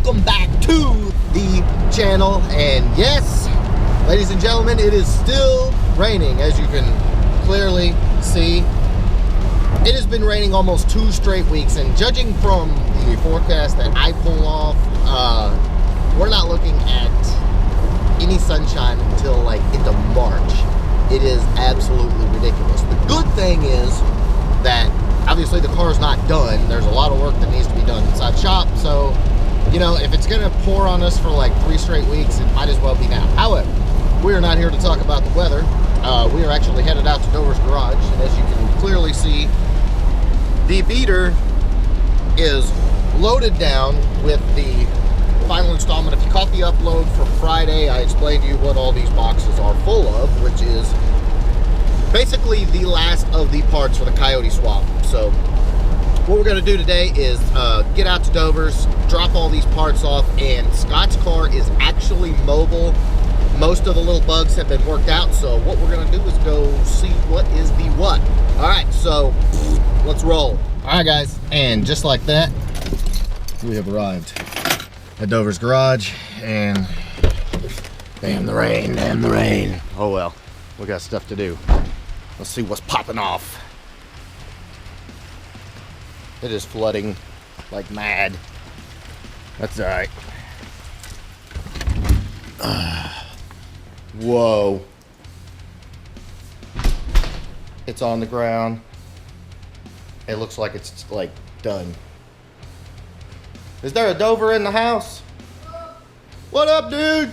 welcome back to the channel. And yes, ladies and gentlemen, it is still raining, as you can clearly see. It has been raining almost 2 straight weeks, and judging from the forecast that I pull off, we're not looking at any sunshine until like into March. It is absolutely ridiculous. The good thing is that obviously the car's not done. There's a lot of work that needs to be done inside the shop, so you know, if it's gonna pour on us for like 3 straight weeks, it might as well be now. However, we are not here to talk about the weather. We are actually headed out to Dover's garage, and as you can clearly see, the beater is loaded down with the final installment. If you caught the upload from Friday, I explained to you what all these boxes are full of, which is basically the last of the parts for the Coyote swap. So what we're going to do today is get out to Dover's, drop all these parts off, and Scott's car is actually mobile. Most of the little bugs have been worked out, so what we're going to do is go see what is the what. All right, so let's roll. All right, guys, and just like that, we have arrived at Dover's garage, and damn the rain. Oh well, we got stuff to do. Let's see what's popping off. It is flooding like mad. That's all right. Whoa. It's on the ground. It looks like it's like done. Is there a Dover in the house? What up, dude?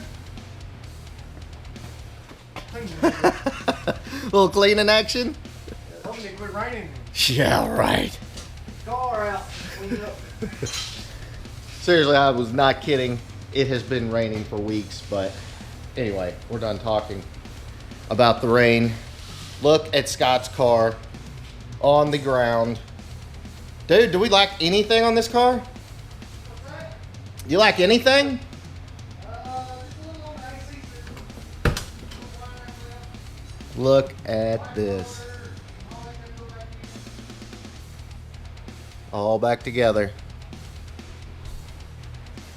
Little cleaning action? Hoping it quit raining. Yeah, right. Car out. Clean it up. Seriously, I was not kidding. It has been raining for weeks, but anyway, we're done talking about the rain. Look at Scott's car on the ground. Dude, do we lack anything on this car? What's that? You lack anything? Just a little on the AC. Look at this. All back together.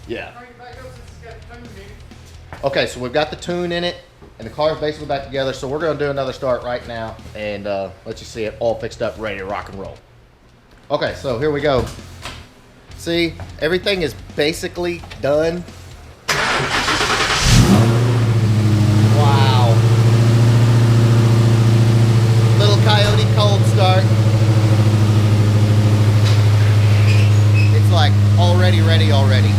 Yeah. Bring it back up since it's got tune in it. Okay, so we've got the tune in it, and the car's basically back together, so we're going to do another start right now, and let you see it all fixed up, ready to rock and roll. Okay, so here we go. See, everything is basically done. Wow. Little Coyote cold start. It's like already ready already.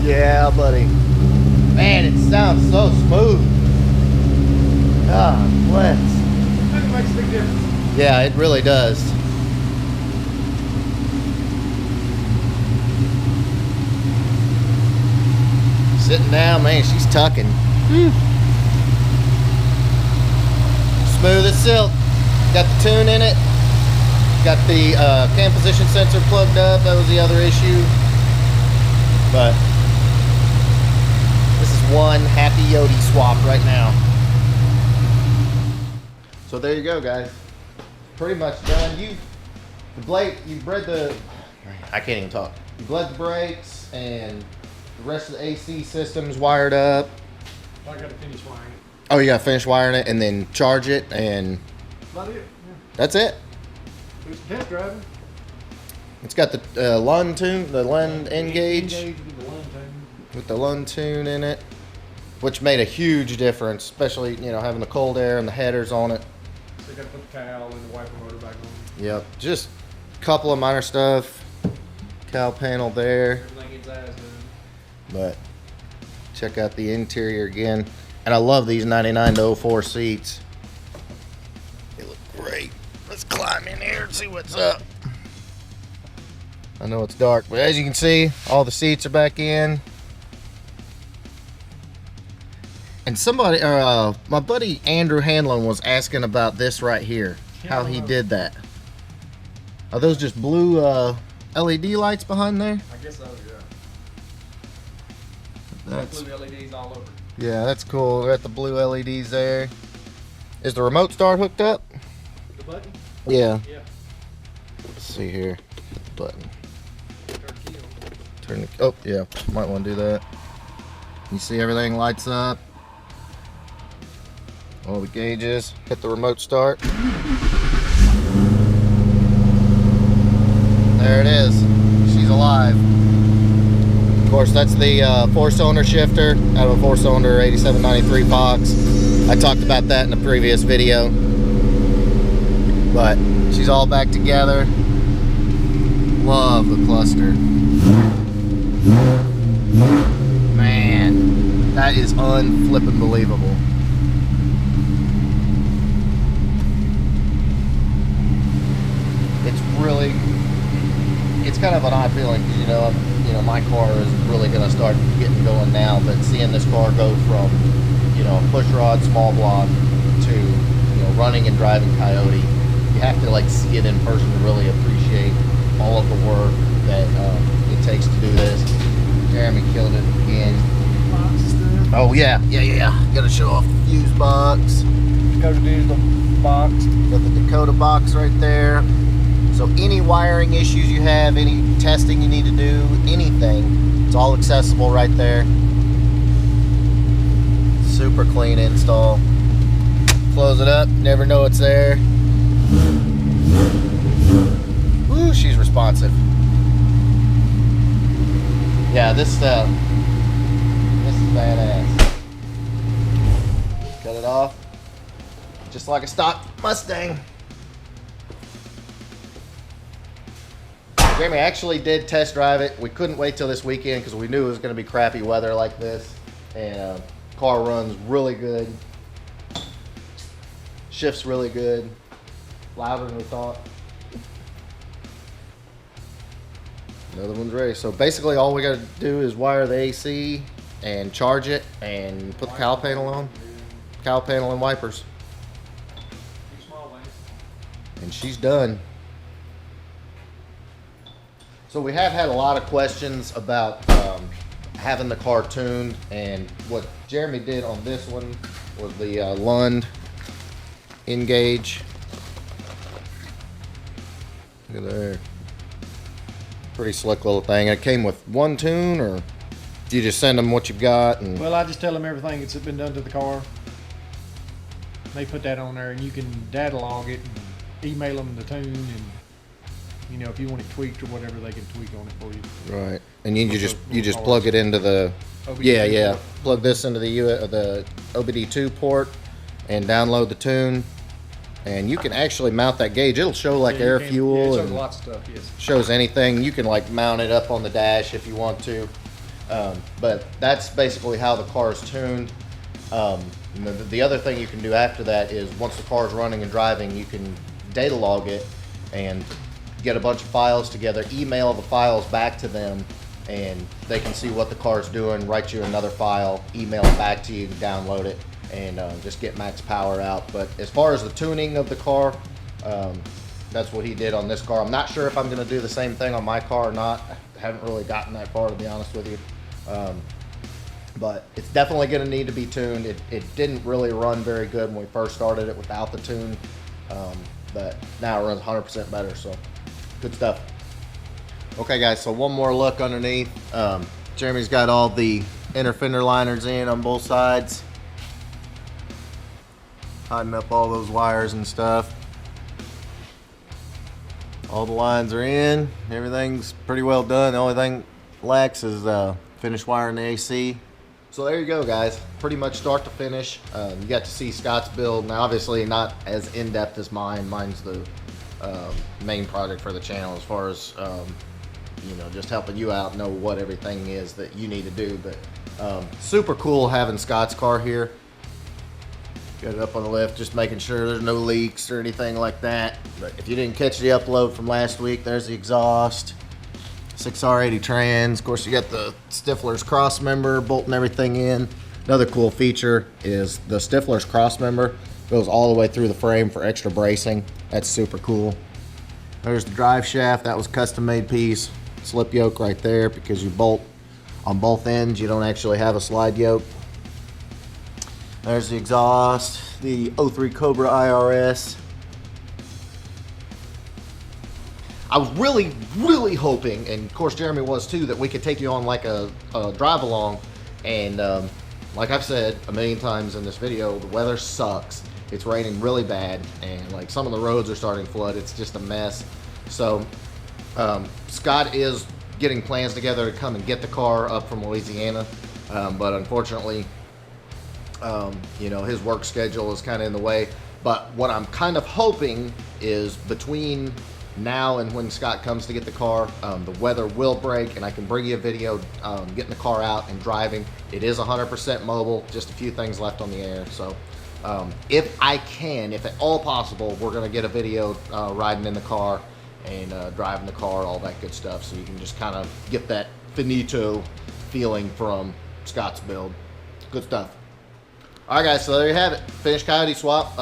Yeah, buddy. Man, it sounds so smooth. Ah, bless. I think it makes a big difference. Yeah, it really does. Sitting down, man, she's tucking. Smooth as silk. Got the tune in it. Got the cam position sensor plugged up. That was the other issue. But this is one happy Yodi swap right now. So there you go, guys. Pretty much done. You bred the, I can't even talk. You bled the brakes, and the rest of the AC system's wired up. I got to finish wiring it. Oh, you got to finish wiring it and then charge it, and About it. Yeah. that's it. Do some test driving. It's got the Lund tune, the Lund N-Gauge With the Lund tune. with the Lund tune in it, which made a huge difference, especially, you know, having the cold air and the headers on it. So you got to put the cowl and the wiper motor back on. Yep, just a couple of minor stuff. Cowl panel there, Everything inside is done. but check out the interior again. And I love these 99 to 04 seats. They look great. Let's clean climb in here and see what's up. I know it's dark, but as you can see, all the seats are back in. And somebody, my buddy Andrew Hanlon was asking about this right here, how he did that. Are those just blue LED lights behind there? I guess so, yeah. That's blue LEDs all over. Yeah, that's cool. We got the blue LEDs there. Is the remote start hooked up? The button? Yeah. Yeah. Let's see here. Hit the button. Turn the key on. Turn the. Oh yeah, might want to do that. You see everything lights up. All the gauges. Hit the remote start. There it is. She's alive. Of course, that's the 4-cylinder shifter out of a 4-cylinder 8793 Fox. I talked about that in the previous video. But she's all back together. Love the cluster. Man, that is unflippin' believable. It's kind of an odd feeling because my car is really going to start getting going now, but seeing this car go from a push rod small block to running and driving Coyote, you have to see it in person to really appreciate all of the work that it takes to do this. Jeremy killed it again. Oh yeah, gotta show off the fuse box. Dakota Digital box. Got the Dakota box right there. So any wiring issues you have, any testing you need to do, anything, it's all accessible right there. Super clean install. Close it up, never know it's there. Woo, she's responsive. Yeah, this is badass. Cut it off. Just like a stock Mustang. Jeremy actually did test drive it. We couldn't wait till this weekend because we knew it was going to be crappy weather like this. And car runs really good. Shifts really good. Louder than we thought. Another one's ready. So basically all we got to do is wire the AC and charge it and put the cowl panel on. Cowl panel and wipers. And she's done. So we have had a lot of questions about having the car tuned, and what Jeremy did on this one was the Lund Engage. Look at there. Pretty slick little thing. It came with one tune, or do you just send them what you've got? And Well, I just tell them everything that's been done to the car. They put that on there, and you can data log it and email them the tune, and if you want it tweaked or whatever, they can tweak on it for you. right, and you just plug it into the OBD2 port. plug this into the OBD2 port and download the tune, and you can actually mount that gauge. It'll show Yeah, you air, can- fuel, yeah, it shows and lots of stuff. Yes. shows anything. You can mount it up on the dash if you want to, but that's basically how the car is tuned. The other thing you can do after that is once the car is running and driving, you can data log it and get a bunch of files together, email the files back to them, and they can see what the car's doing, write you another file, email it back to you, download it, and just get max power out. But as far as the tuning of the car, that's what he did on this car. I'm not sure if I'm going to do the same thing on my car or not. I haven't really gotten that far, to be honest with you. But it's definitely going to need to be tuned. It didn't really run very good when we first started it without the tune, but now it runs 100% better, so good stuff. Okay guys, so one more look underneath. Jeremy's got all the inner fender liners in on both sides, hiding up all those wires and stuff. All the lines are in, everything's pretty well done. The only thing lacks is finish wiring the AC. So there you go guys, pretty much start to finish. You got to see Scott's build. Now obviously not as in-depth as mine. Mine's the main project for the channel as far as just helping you out, know what everything is that you need to do. But super cool having Scott's car here. Got it up on the lift, just making sure there's no leaks or anything like that. But if you didn't catch the upload from last week, there's the exhaust. 6R80 trans. Of course, you got the Stifler's cross member bolting everything in. Another cool feature is the Stifler's cross member goes all the way through the frame for extra bracing. That's super cool. There's the drive shaft. That was custom made piece. Slip yoke right there because you bolt on both ends. You don't actually have a slide yoke. There's the exhaust, the 03 Cobra IRS. I was really hoping, and of course Jeremy was too, that we could take you on like a drive along. And like I've said a million times in this video, the weather sucks. It's raining really bad, and like some of the roads are starting to flood. It's just a mess. So Scott is getting plans together to come and get the car up from Louisiana, but unfortunately, you know, his work schedule is kind of in the way. But what I'm kind of hoping is between now and when Scott comes to get the car, the weather will break and I can bring you a video getting the car out and driving. It is 100% mobile, just a few things left on the air. So if I can, if at all possible, we're going to get a video riding in the car and driving the car, all that good stuff, so you can just kind of get that finito feeling from Scott's build. Good stuff. Alright guys, so there you have it. Finished Coyote swap.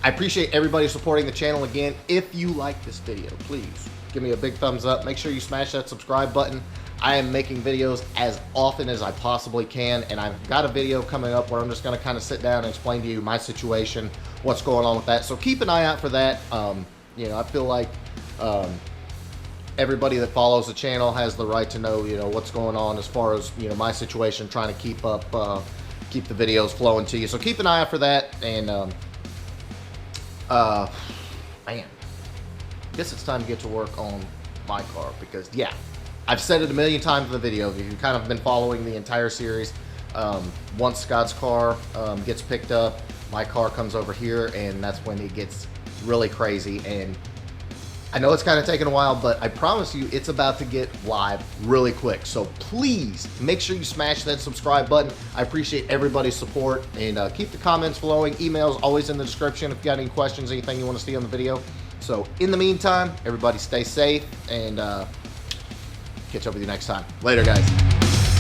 I appreciate everybody supporting the channel again. If you like this video, please give me a big thumbs up. Make sure you smash that subscribe button. I am making videos as often as I possibly can, and I've got a video coming up where I'm just going to kind of sit down and explain to you my situation, what's going on with that. So keep an eye out for that. You know, I feel like everybody that follows the channel has the right to know, you know, what's going on as far as, you know, my situation, trying to keep up, keep the videos flowing to you. So keep an eye out for that. And man, I guess it's time to get to work on my car, because yeah, I've said it a million times in the video. If you've kind of been following the entire series, once Scott's car gets picked up, my car comes over here, and that's when it gets really crazy. And I know it's kind of taken a while, but I promise you it's about to get live really quick. So please make sure you smash that subscribe button. I appreciate everybody's support, and keep the comments flowing. Emails always in the description if you got any questions, anything you want to see on the video. So in the meantime, everybody stay safe, and catch up with you next time. Later, guys.